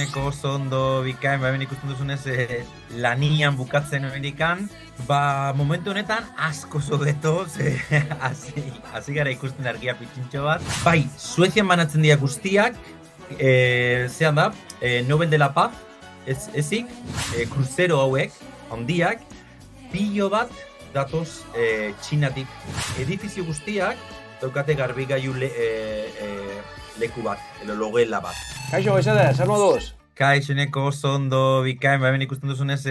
Kaixoneko oso ondo bikain, hemen ikusten duzunez lanian bukatzen Amerikan, momentu honetan asko zobeto, hasi gara ikusten argia pitxintxo bat. Bai, Suezian banatzen dira guztiak, zean da, Nobel de la Paz, ezik, kruzero hauek, handiak, pilo bat datoz Txinatik. Edifizio guztiak daukate garbigailu leku bat, logela bat. Kaixo, goizede, zer moduz? Kaixoneko oso ondo bikain, hemen ikusten duzunez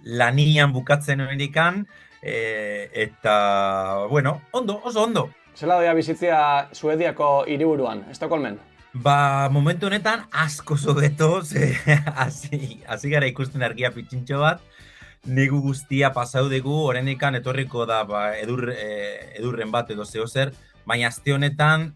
lanian bukatzen Amerikan, eta, bueno, ondo, oso ondo. Zela doia bizitzia Suediako hiriburuan, Estokolmen? Momentu honetan asko zobeto, hasi gara ikusten argia pitxintxo bat, negu guztia pasau dugu, horrenikan etorriko da edurren bat edo zehozer, baina azte honetan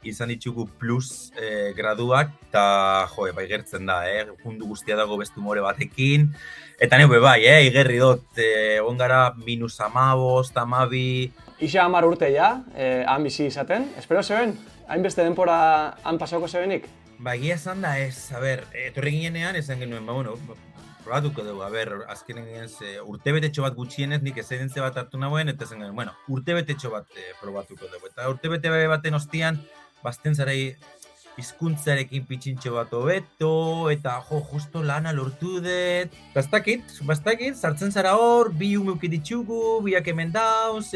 izan ditugu plus graduak, eta bai gertzen da, jundu guztia dago bestu more batekin, eta neu bai, igerri dut, egon gara -15, -12. Ixa 10 urte ja, han bizi izaten, espero zeben? Hainbeste denpora han pasauko zebenik? Ba, egia esan da ez, etorri ginenean esan genuen, probatuko dugu, azkenen urtebetetxo bat gutxienez, nik ezedentze bat hartu nagoen, eta zen genuen, urtebetetxo bat probatuko dugu. Eta urtebete baten ostian, bazten zarai hizkuntzarekin pitxintxo bat hobeto, eta justo lana lortu dut. Bastakit, sartzen zara hor, bi umeuki ditugu, biak hemen dauz,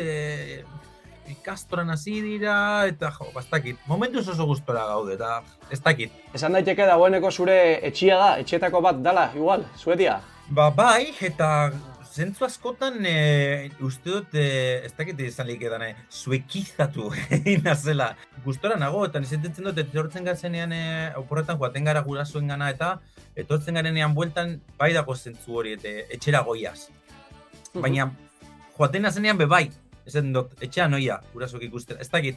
ikastoran hasi dira, eta bastakit. Momentuz oso gustora gaude, eta ez dakit. Esan daiteke dagoeneko zure etxia da, etxetako bat dala, igual, Suedia? Bai, eta zentzu askotan uste dut, ez dakit izan lik edan, suekizatu egin zela. Gustora nago, eta nizentetzen dut, etortzen gazenean oporretan joaten gara gurasoen gana, eta etortzen garenean bueltan, bai dago zentzu hori, etxera goiaz. Baina, joaten gazenean bai. Ezen dut, etxean noia, gurasoak ikusten, ez dakit.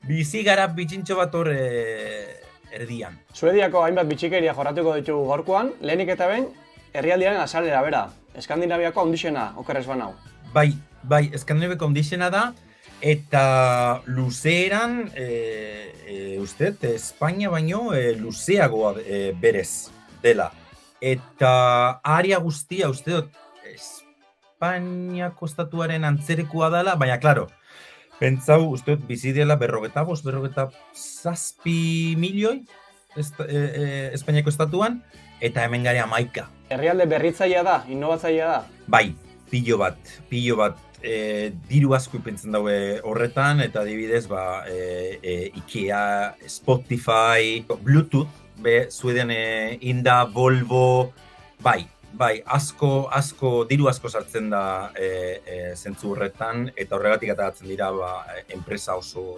Bizi gara bitxintxo bat hor erdian. Suediako hainbat bitxikeria jorratuko ditugu gaurkoan, lehenik eta behin, herrialdiaren azalera bera. Eskandinaviako handixena, okerrez banau. Bai, Eskandinaviako handixena da, eta luzeeran, uste, Espainia baino luzeagoa berez dela. Eta aria guztia, uste dut, Espainiako estatuaren antzerekoa dela, baina, klaro, pentsau, uste dut, bizi dela 47 milioi Espainiako estatuan, eta hemen gare 11. Herrialde berritzailea da, innovatzailea da? Bai, pilo bat. Diru asko ipentzen daue horretan, eta adibidez, Ikea, Spotify, Bluetooth, Suedian inda, Volvo, bai, diru asko sartzen da zentzu horretan, eta horregatik ateratzen dira enpresa oso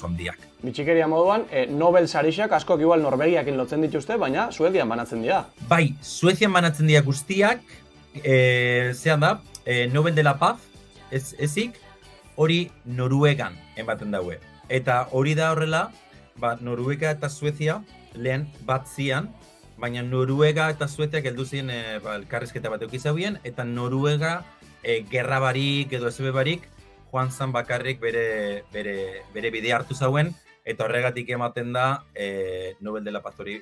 handiak. Bitxikeria moduan, Nobel sarixak askok igual Norvegiakin lotzen dituzte, baina Suedian banatzen dira. Bai, Suedian banatzen dira guztiak, zean da, Nobel de la Paz, ezik, hori Noruegan ematen daue. Eta hori da horrela, Noruega eta Suezia lehen bat zian, baina Noruega eta Sueziak heldu ziren elkarrizketa bat eukizabien, eta Noruega gerra barik edo ezebe barik joan zan bakarrik bere bide hartu zauen, eta horregatik ematen da Nobel de la Paz hori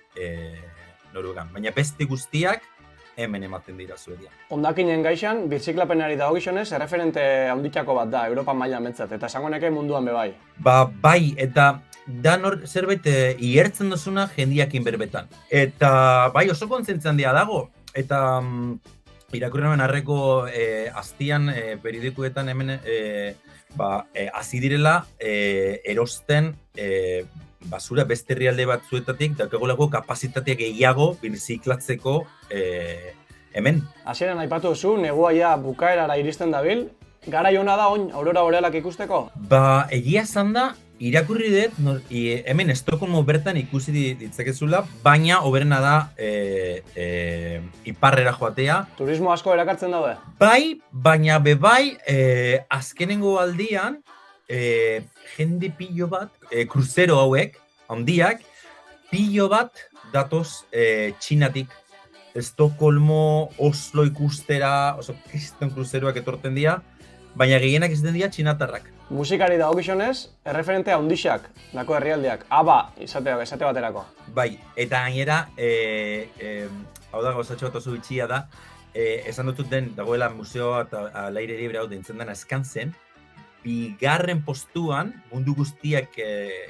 Noruegan. Baina beste guztiak hemen ematen dira Suedia. Hondakinen gaixan, birziklapenari dagokizunez, erreferente handitako bat da, Europa mailan behintzat, eta esango neke munduan bai. Bai, eta da zerbait ihertzen duzuna jendiakin berbetan. Eta bai oso kontzentzen dia dago. Eta irakurri nuen arreko aztian periodikoetan hemen hasi direla erosten basura beste herrialde batzuetatik daukagolako kapazitatea gehiago birziklatzeko hemen. Hasieran aipatu duzu, negua ja bukaerara iristen dabil. Garai ona da oin aurora borealak ikusteko? Egia esan da, irakurri dut, hemen Estokolmo bertan ikusi ditzakezula, baina hoberena da iparrera joatea. Turismo asko erakartzen daude? Bai, baina azkenengo aldian, jende pilo bat, kruzero hauek, handiak, pilo bat datoz Txinatik. Estokolmo, Oslo ikustera, kriston kruzeroak etorten dira, baina gehienak izaten dira txinatarrak. Musikari dagokionez, erreferente handixak, dako herrialdeak, aba esate baterako. Bai, eta gainera, hau da gauzatxo bat oso bitxia da, esan dutut den, dagoela museoa eta alaire libre hau deintzen dena eskantzen, bigarren postuan, mundu guztiak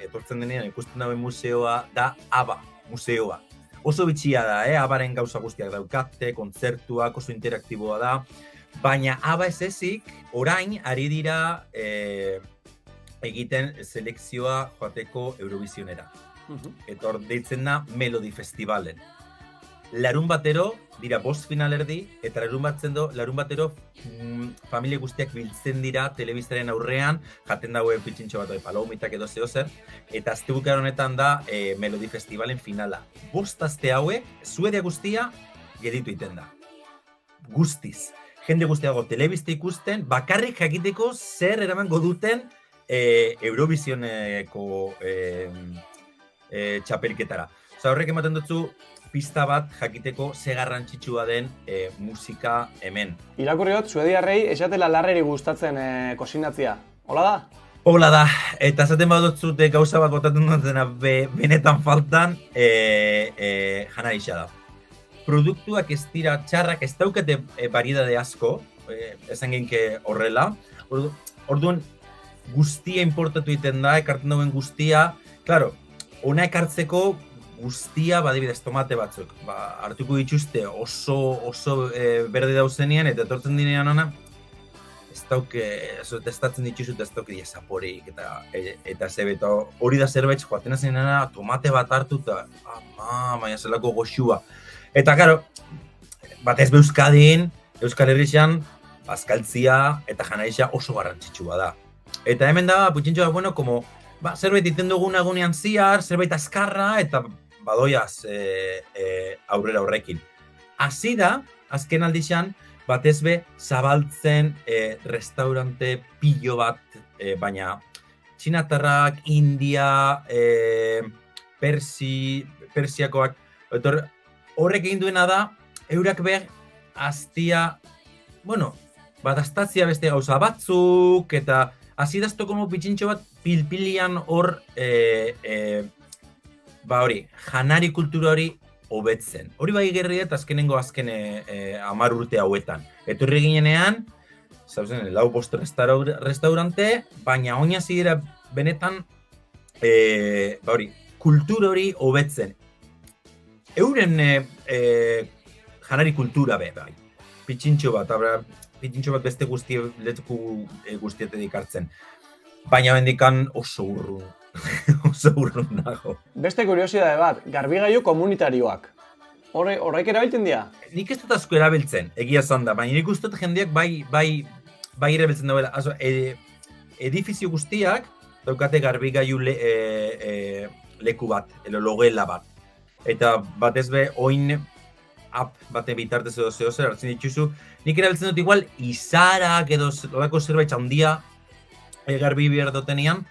etortzen denean ikusten dauen museoa da ABBA museoa. Oso bitxia da, ABBAren gauza guztiak daukate, kontzertuak, oso interaktiboa da, baina ABBA ez ezik, orain ari dira egiten selekzioa joateko Eurovisionera. Eta hor deitzen da Melody Festivalen. Larun batero, dira 5 finalerdi, eta larun batero familia guztiak biltzen dira telebistaren aurrean, jaten dagoen pitxintxo bat, palomitak edo zehozer, eta astebukar honetan da Melody Festivalen finala. 5 aste hauek, Suedia guztia, gelditu iten da. Guztiz. Jende guztiago telebista ikusten, bakarrik jakiteko zer eramango duten Eurovisioneko txapelketara. Osa, horrek ematen dutzu, pista bat jakiteko ze garrantzitsua den musika hemen. Irakurriot, suediarrei esatela larreri gustatzen kosinatzia. Hola da? Hola da, eta esaten badutzute gauza bat botatzen dutena benetan faltan, janarixa da. Produktuak ez dira txarrak, ez daukate variedade asko, esan genke horrela. Orduan, guztia importatu egiten da, ekartzen duen guztia. Claro, ona ekartzeko guztia, badibidez, tomate batzuk. Hartuko dituzte oso berde dauzenean, eta etortzen dinean ona, ez dauke, testatzen dituzut ez dauke zaporeik, eta zebeta hori da zerbait, joaten zenena, tomate bat hartu, eta baina zelako goxua. Eta, karo, batez Euskadin, Euskal Herrixan, bazkaltzia eta janarixa oso garrantzitsua da. Eta hemen da, putxintxo da, bueno, como, zerbait iten dugun egunean ziar, zerbait azkarra, eta badoiaz aurrera horrekin. Hasi da, azken aldixan, batez be, zabaltzen restaurante pillo bat, baina txinatarrak, India, Persiakoak, horrek egin duena da, eurak behar aztia, bueno, bat aztatzia beste gauza batzuk, eta hasi daztoko pitxintxo bat pilpilian hor, hori, janari kultura hori hobetzen. Hori bai gerri eta azken 10 urte hauetan. Etorri ginenean, zauzen, 4-5 restaurante, baina oina zidera benetan, hori, kultura hori hobetzen. Euren janari kultura be, bai. Pitxintxo bat beste guztiete dikartzen. Baina bendikan oso urrun dago. Beste kuriosidade bat, garbigailu komunitarioak. Horrek erabiltzen dira? Nik ez dut asko erabiltzen, egia esan da, baina nik uste dut jendeak bai erabiltzen dagoela. Edifizio guztiak daukate garbigailu leku bat, logela bat. Eta batez be, oin app baten bitartez edo zehozer hartzen dituzu. Nik erabiltzen dut igual izarak edo lodako zerbait handia garbi behar dutenean,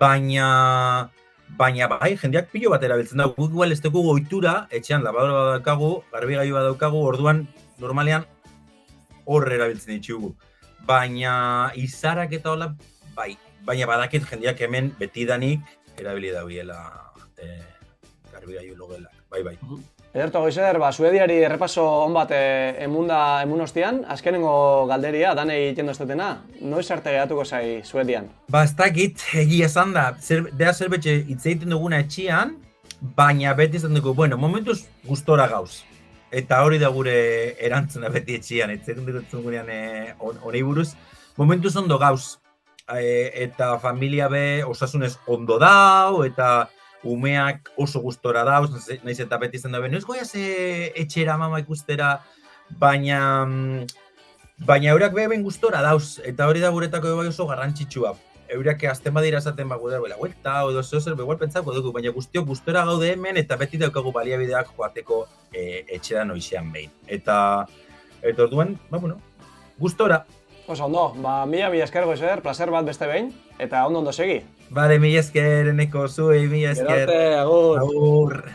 baina bai, jendeak pilo bat erabiltzen da. Guk igual ez dugu goitura, etxean labadora bat daukagu, garbigailu bat daukagu, orduan normalean hor erabiltzen ditugu. Baina izarak eta hola, bai. Baina badakit jendeak hemen betidanik erabili daubiela garbigailu logelak, bai. Ederto Goizeder, Suediari errepaso on bat emun ostian, azkenengo galderia, danei egiten doztetena, noiz arte geratuko zai Suedian? Ez dakit, egia esan da, zerbetxe hitz egiten duguna etxian, baina beti izan dugu, bueno, momentuz gustora gauz. Eta hori da gure erantzuna beti etxian, hitz egiten dugunean honei buruz, momentuz ondo gauz. Eta familia be osasunez ondo dau, eta umeak oso gustora dauz, nahiz eta beti izan da be, noiz goiaz etxera mama ikustera, baina eurak ben gustora dauz, eta hori da guretako bai oso garrantzitsua. Eurak azten badira esaten gudera bela huelta, edo zehozer, igual pentsako dugu, baina guztiok gustora gaude hemen, eta beti daukagu baliabideak joateko etxera noizean behin. Eta orduan, gustora. Oso ondo, mila esker Goizer, placer bat beste behin, eta ondo segi. Bale, mila esker, eneko zuei, mila esker. Gerarte, agur. Agur.